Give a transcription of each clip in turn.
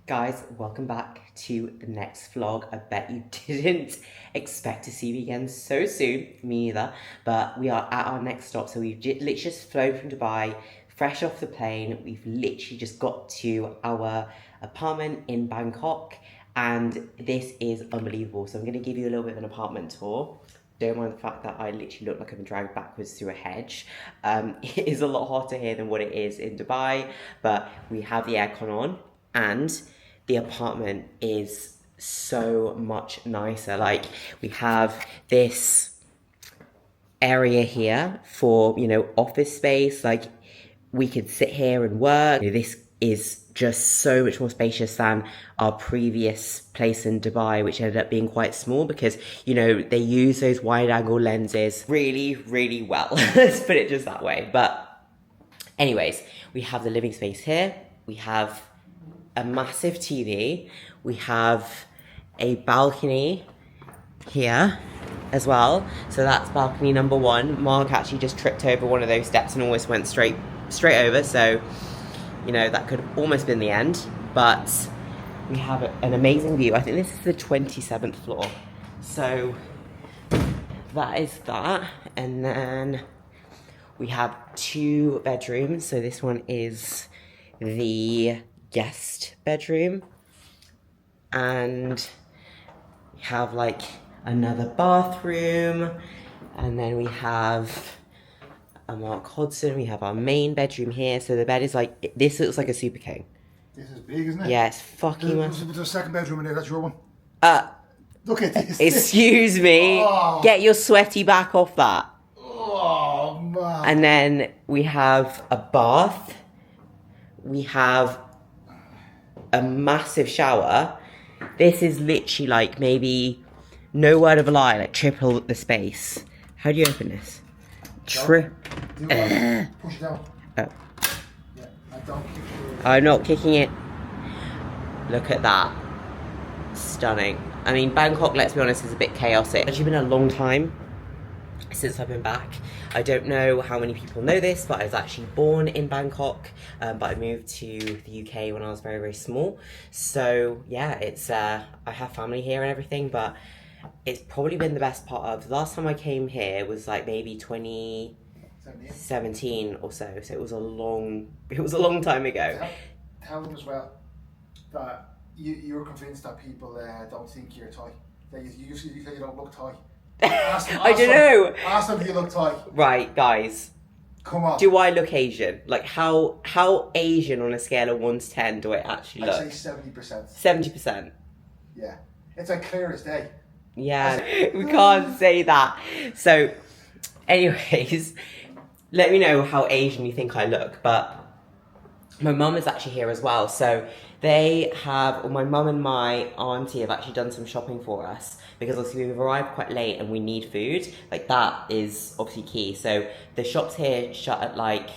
Guys, welcome back to the next vlog. I bet you didn't expect to see me again so soon, me either, but we are at our next stop. So we've literally just flown from Dubai, fresh off the plane. We've literally just got to our apartment in Bangkok, and this is unbelievable. So I'm going to give you a little bit of an apartment tour. Don't mind the fact that I literally look like I've been dragged backwards through a hedge. It is a lot hotter here than what it is in Dubai, but we have the aircon on, and the apartment is so much nicer. Like, we have this area here for, office space. Like, we could sit here and work. This is just so much more spacious than our previous place in Dubai, which ended up being quite small because, they use those wide angle lenses really, really well. Let's put it just that way. But anyways, we have the living space here. We have a massive TV. We have a balcony here as well. So that's balcony number one. Mark actually just tripped over one of those steps and almost went straight over. So, that could have almost been the end. But we have an amazing view. I think this is the 27th floor. So that is that. And then we have 2 bedrooms. So this one is the guest bedroom, and we have like another bathroom, and then we have a Mark Hodson. We have our main bedroom here. So the bed is like, this looks like a super king. This is big, isn't it? Yeah, it's fucking massive. There's a second bedroom in there. That's your one. Look at this. Excuse me. Oh. Get your sweaty back off that. Oh man. And then we have a bath. We have a massive shower. This is literally like, maybe, no word of a lie, like triple the space. How do you open this? Push it down. Oh. Yeah, I don't kick it. I'm not kicking it. Look at that. Stunning. I mean, Bangkok, let's be honest, is a bit chaotic. It's actually been a long time since I've been back. I don't know how many people know this, but I was actually born in Bangkok, but I moved to the UK when I was very, very small. So yeah, it's I have family here and everything, but it's probably been the best part of, the last time I came here was like maybe 2017 or so. So it was a long time ago. Tell them as well that you're convinced that people don't think you're Thai. That you say you don't look Thai. I don't know. Ask them if you look Thai. Right, guys. Come on. Do I look Asian? Like, how Asian on a scale of 1 to 10 do I actually look? I'd say 70%. 70%. Yeah. It's like clear as day. Yeah, we can't say that. So, anyways, let me know how Asian you think I look. But my mum is actually here as well. So my mum and my auntie have actually done some shopping for us, because obviously we've arrived quite late and we need food. Like, that is obviously key. So the shops here shut at like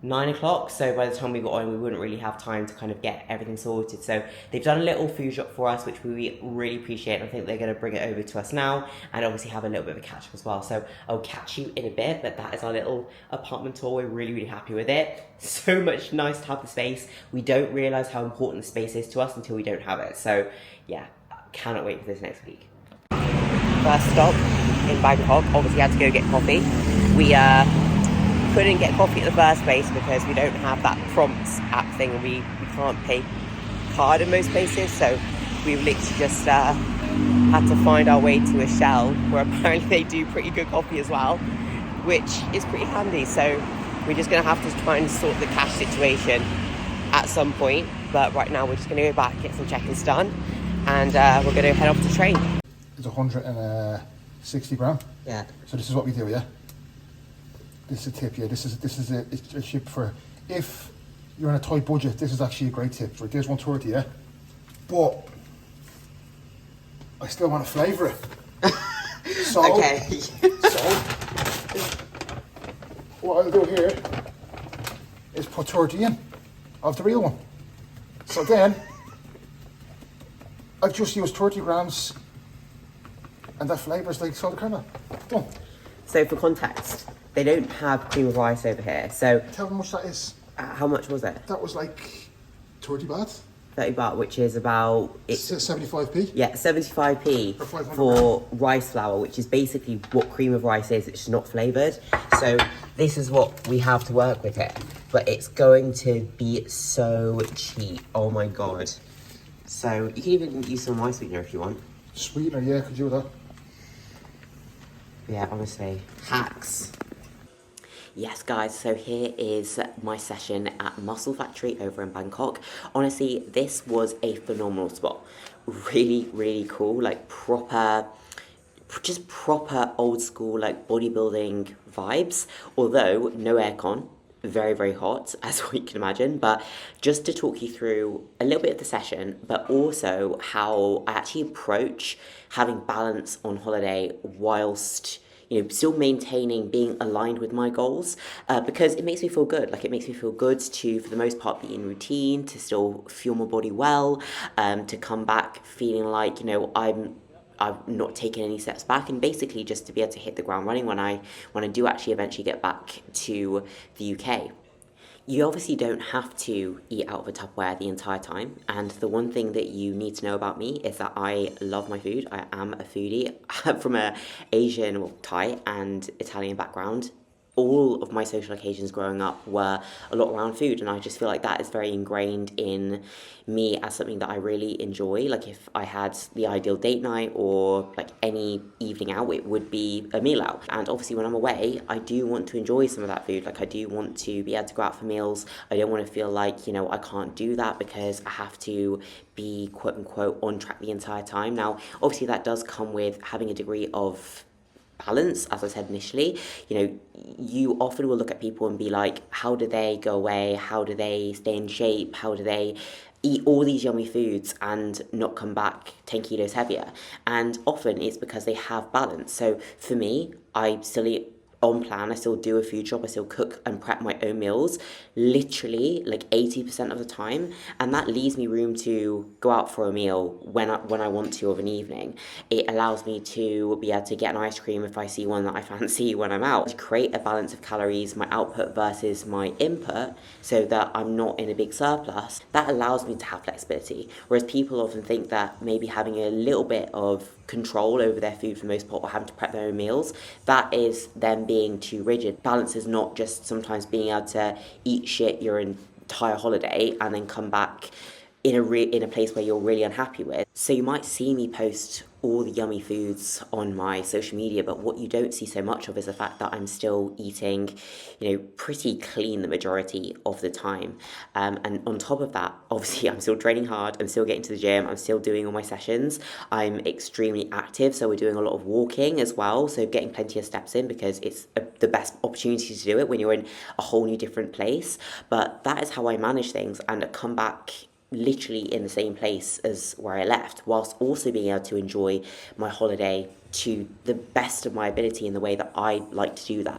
9 o'clock. So by the time we got on, we wouldn't really have time to kind of get everything sorted. So they've done a little food shop for us, which we really appreciate. And I think they're going to bring it over to us now, and obviously have a little bit of a catch up as well. So I'll catch you in a bit, but that is our little apartment tour. We're really, really happy with it. So much nice to have the space. We don't realize how important the space is to us until we don't have it. So yeah, cannot wait for this next week. First stop in Bangkok, obviously had to go get coffee. We couldn't get coffee at the first place because we don't have that prompts app thing, and we can't pay card in most places. So we've literally just had to find our way to a Shell, where apparently they do pretty good coffee as well, which is pretty handy. So we're just going to have to try and sort the cash situation at some point. But right now we're just going to go back, get some check-ins done, and we're going to head off to train. It's 160 gram. Yeah. So this is what we do, yeah? This is a tip, yeah. This is a tip for, if you're on a tight budget, this is actually a great tip. Right, there's 130, yeah? But I still want to flavour it. So, okay. What I'll do here is put 30 in of the real one. So then, I've just used 30 grams, and that flavours like salted caramel. Done. So for context, they don't have cream of rice over here. So tell them how much that is. how much was it? That was like 30 baht. 30 baht, which is about... 75p? Yeah, 75p For 500 for rice flour, which is basically what cream of rice is. It's not flavoured. So this is what we have to work with here. But it's going to be so cheap. Oh my God. So you can even use some rice sweetener if you want. Sweetener, yeah, could you do that? Yeah, honestly. Hacks. Yes guys, so here is my session at Muscle Factory over in Bangkok. Honestly, this was a phenomenal spot. Really, really cool, like proper old school like bodybuilding vibes. Although no aircon, very, very hot, as we can imagine. But just to talk you through a little bit of the session, but also how I actually approach having balance on holiday whilst still maintaining being aligned with my goals, because it makes me feel good. Like, it makes me feel good to, for the most part, be in routine, to still fuel my body well, to come back feeling like, I've not taken any steps back, and basically just to be able to hit the ground running when I do actually eventually get back to the UK. You obviously don't have to eat out of a Tupperware the entire time, and the one thing that you need to know about me is that I love my food. I am a foodie. From a Asian, well, Thai and Italian background. All of my social occasions growing up were a lot around food, and I just feel like that is very ingrained in me as something that I really enjoy. Like, if I had the ideal date night or like any evening out, it would be a meal out. And obviously when I'm away, I do want to enjoy some of that food. Like, I do want to be able to go out for meals. I don't want to feel like, I can't do that because I have to be quote unquote on track the entire time. Now, obviously that does come with having a degree of balance. As I said initially, you often will look at people and be like, how do they go away? How do they stay in shape? How do they eat all these yummy foods and not come back 10 kilos heavier? And often it's because they have balance. So for me, I still eat on plan. I still do a food shop. I still cook and prep my own meals, literally like 80% of the time, and that leaves me room to go out for a meal when I want to of an evening. It allows me to be able to get an ice cream if I see one that I fancy when I'm out. To create a balance of calories, my output versus my input, so that I'm not in a big surplus. That allows me to have flexibility. Whereas people often think that maybe having a little bit of control over their food for the most part, or having to prep their own meals, that is them being too rigid. Balance is not just sometimes being able to eat shit your entire holiday and then come back in a place where you're really unhappy with. So you might see me post all the yummy foods on my social media, but what you don't see so much of is the fact that I'm still eating, pretty clean the majority of the time. And on top of that, obviously, I'm still training hard, I'm still getting to the gym, I'm still doing all my sessions, I'm extremely active, so we're doing a lot of walking as well, so getting plenty of steps in, because it's the best opportunity to do it when you're in a whole new different place. But that is how I manage things, and come back literally in the same place as where I left, whilst also being able to enjoy my holiday to the best of my ability in the way that I like to do that.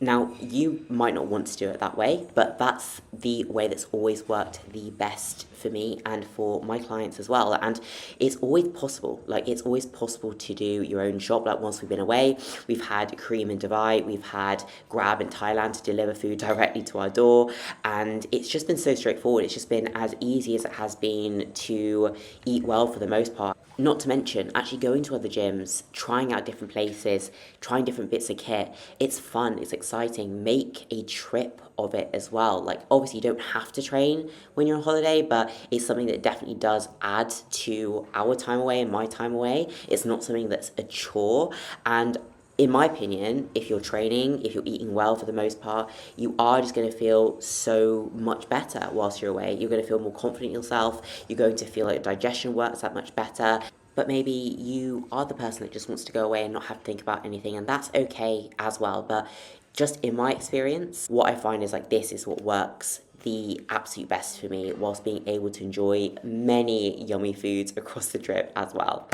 Now, you might not want to do it that way, but that's the way that's always worked the best for me and for my clients as well. And it's always possible. Like, it's always possible to do your own shop. Like, once we've been away, we've had Cream in Dubai, we've had Grab in Thailand to deliver food directly to our door. And it's just been so straightforward. It's just been as easy as it has been to eat well for the most part. Not to mention actually going to other gyms, trying out different places, trying different bits of kit. It's fun, it's exciting. Make a trip of it as well. Like, obviously you don't have to train when you're on holiday, but it's something that definitely does add to our time away and my time away. It's not something that's a chore. And in my opinion, if you're training, if you're eating well for the most part, you are just going to feel so much better whilst you're away. You're going to feel more confident in yourself. You're going to feel like digestion works that much better. But maybe you are the person that just wants to go away and not have to think about anything, and that's okay as well. But just in my experience, what I find is like this is what works the absolute best for me, whilst being able to enjoy many yummy foods across the trip as well.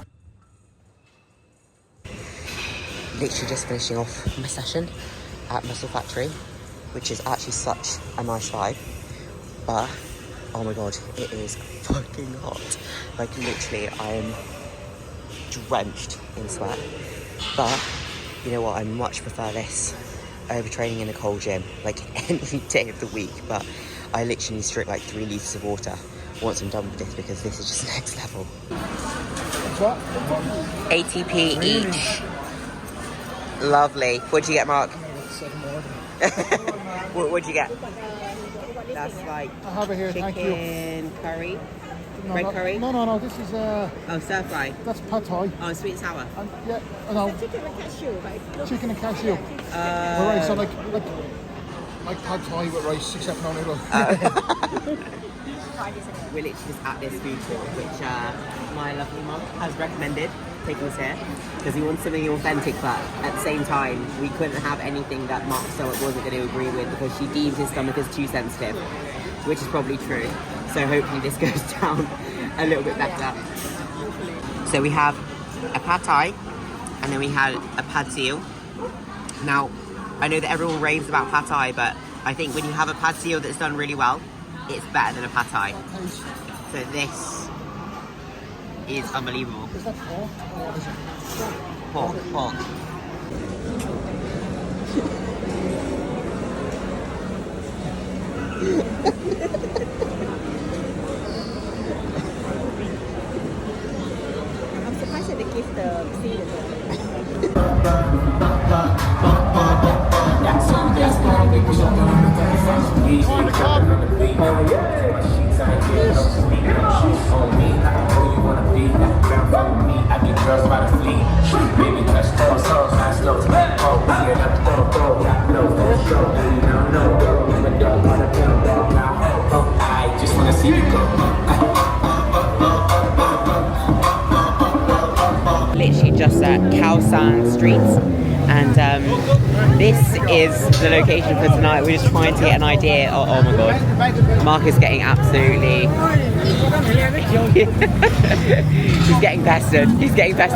Literally just finishing off my session at Muscle Factory, which is actually such a nice vibe, but oh my god, it is fucking hot. Like, literally I am drenched in sweat. But you know what, I much prefer this over training in a cold gym, like any day of the week. But I literally need to drink like 3 litres of water once I'm done with this, because this is just next level. What? 80p each. Lovely. What'd you get, Mark? What'd you get? That's like I have it here, thank you. chicken curry, red curry. No. This is Oh, stir fry. that's pad thai. Oh, sweet and sour. And, yeah, no. Chicken and cashew, right? Chicken and cashew. Right, so like pad thai with rice, except no noodle. We're literally just at this food court, which my lovely mum has recommended taking us here, because we wanted something authentic, but at the same time we couldn't have anything that Mark Stowart wasn't going to agree with, because she deems his stomach as too sensitive, which is probably true. So hopefully this goes down a little bit better. So we have a pad thai, and then we had a pad seal. Now, I know that everyone raves about pad thai, but I think when you have a pad seal that's done really well, it's better than a pad thai. So this is unbelievable. Is that pork or is it Pork. I'm surprised that they give the seaweed. Literally just at Khao Streets, and this is the location for tonight. We're just trying to get an idea. Oh my god, Mark is getting absolutely he's getting pestered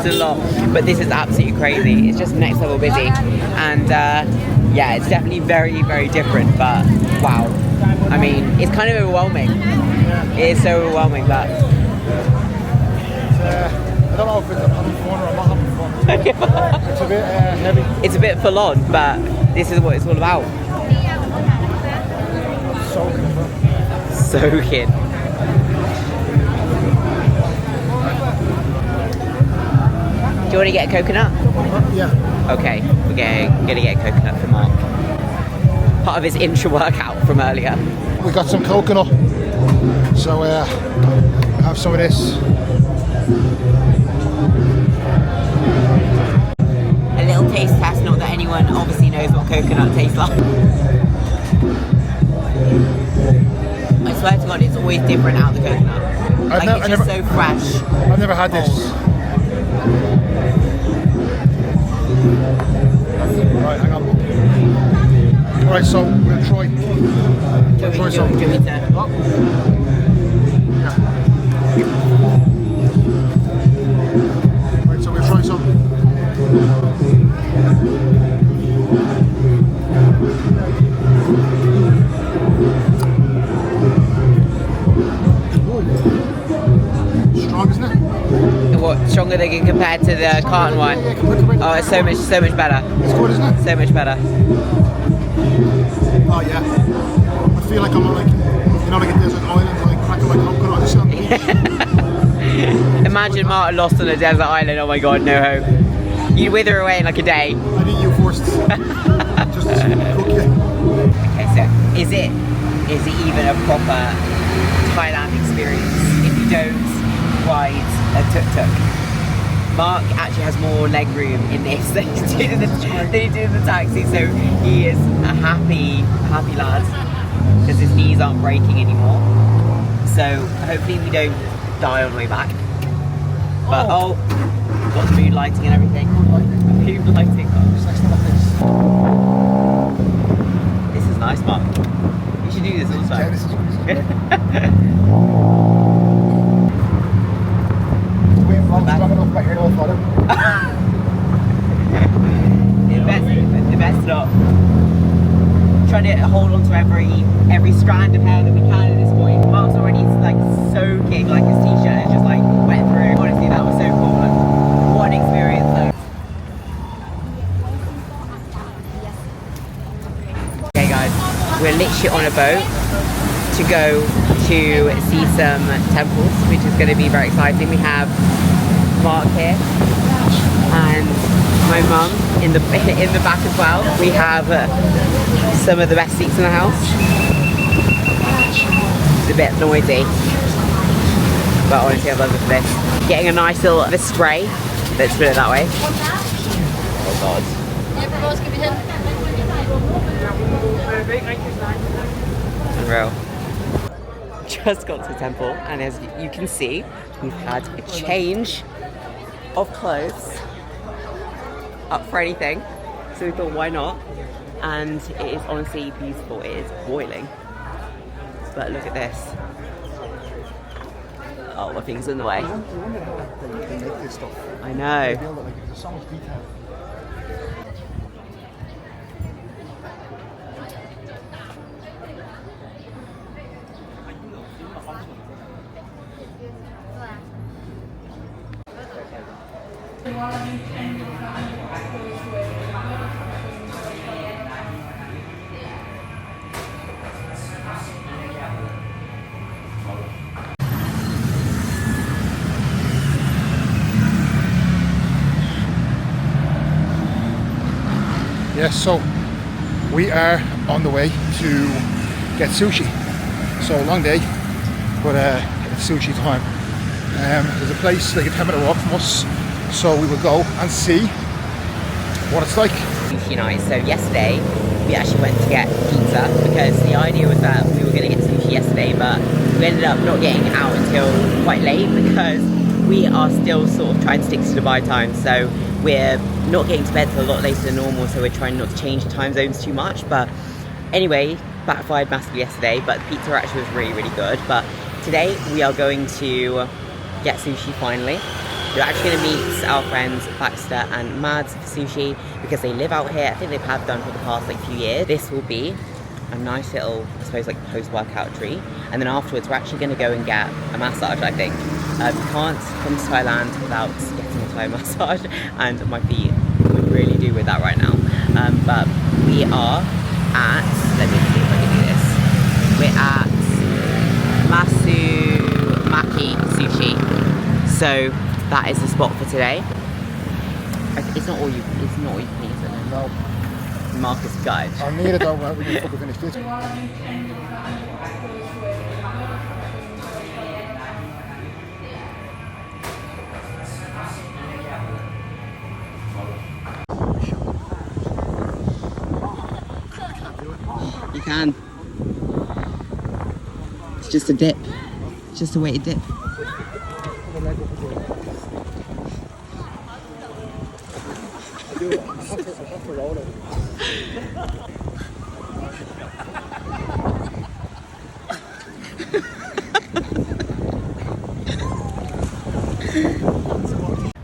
a lot, but this is absolutely crazy. It's just next level busy, and yeah, it's definitely very, very different, but wow, I mean, it's kind of overwhelming. It is so overwhelming, but I don't know if it's having fun or I'm not having fun. It's a bit heavy. it's a bit full on, but this is what it's all about. Soaking. Do you want to get a coconut? Yeah. Okay, we're gonna get a coconut for Mark. Part of his intra-workout from earlier. We got some coconut. So have some of this. A little taste test, not that anyone obviously knows what coconut tastes like. I swear to God, it's always different out of the coconut. It's just so fresh. I've never had this. Right, hang on. Right, so we'll try. Try some. Do you want me to- Right, so we'll try some. Strong, isn't it? What, stronger than compared to the carton one? Oh, it's so much better. It's good, isn't it? So much better. Oh yeah. I feel like I'm on like, you know, like a desert island, like cracking like coconut or something. Imagine Martin lost on a desert island. Oh my god, no hope. You'd wither away in like a day. I need you first. Just cook you. Okay, so is it even a proper Thailand experience if you don't ride a tuk-tuk? Mark actually has more leg room in this than he did in the taxi, so he is a happy lad because his knees aren't breaking anymore. So hopefully we don't die on the way back. But got food lighting and everything. Food lighting. This is nice, Mark. You should do this all the time. Yeah, this is good. Strong enough, but you're not father. The best not. Trying to hold on to every strand of hair that we can at this point. Mark's already like soaking, like his t-shirt is just like wet through. Honestly, that was so cool. Like, what an experience though. Okay guys, we're literally on a boat to go to see some temples, which is going to be very exciting. We have Mark here and my mum in the back as well. We have some of the best seats in the house. It's a bit noisy, but honestly I love it for this. Getting a nice little stray, let's put it that way. Oh god. Unreal. Just got to the temple, and as you can see, we've had a change of clothes up for anything, so we thought why not, and it is honestly beautiful. It is boiling, but look at this. Oh, my thing's in the way. I wonder how they make this stuff. I know. They build it, like, there's so much detail. Yes, so we are on the way to get sushi. So long day, but it's sushi time. There's a place like a 10-minute walk from us, so we will go and see what it's like. Sushi night. So yesterday we actually went to get pizza because the idea was that we were going to get sushi yesterday, but we ended up not getting out until quite late because we are still sort of trying to stick to Dubai time. So we're not getting to bed till a lot later than normal, so we're trying not to change the time zones too much. But anyway, backfired massively yesterday, but the pizza actually was really, really good. But today we are going to get sushi finally. We're actually going to meet our friends Baxter and Mads for sushi because they live out here. I think they have done for the past like few years. This will be a nice little, I suppose, like post-workout treat. And then afterwards we're actually going to go and get a massage, I think. You can't come to Thailand without getting a Thai massage, and my feet would really do with that right now. But we are at, let me see if I can do this. We're at Masumaki Sushi. So that is the spot for today. It's not all you can eat, is it? No. Marcus guide. I need it though when we fucking finish this. You can. It's just a dip. It's just a weighted dip.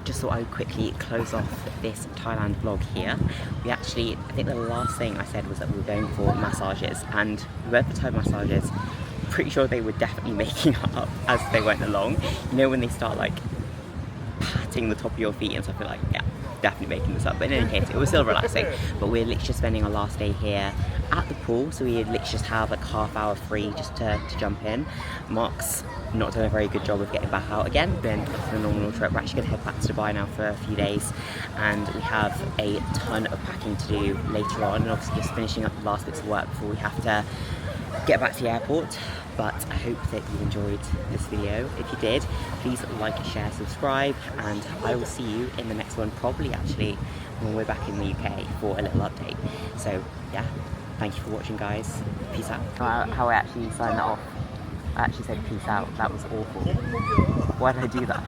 Just thought I would quickly close off this Thailand vlog here. We actually, I think the last thing I said was that we were going for massages, and we went for Thai massages. Pretty sure they were definitely making up as they went along. You know when they start like patting the top of your feet and stuff, you're like, yeah, definitely making this up. But in any case, it was still relaxing. But we're literally just spending our last day here at the pool, so we literally just have like half hour free just to jump in. Mark's not done a very good job of getting back out again. Been a phenomenal trip. We're actually going to head back to Dubai now for a few days, and we have a ton of packing to do later on, and obviously just finishing up the last bits of work before we have to get back to the airport. But I hope that you enjoyed this video. If you did, please like, share, subscribe, and I will see you in the next one, probably actually when we're back in the UK for a little update. So yeah, thank you for watching, guys. Peace out. How I actually signed that off, I actually said peace out. That was awful. Why did I do that?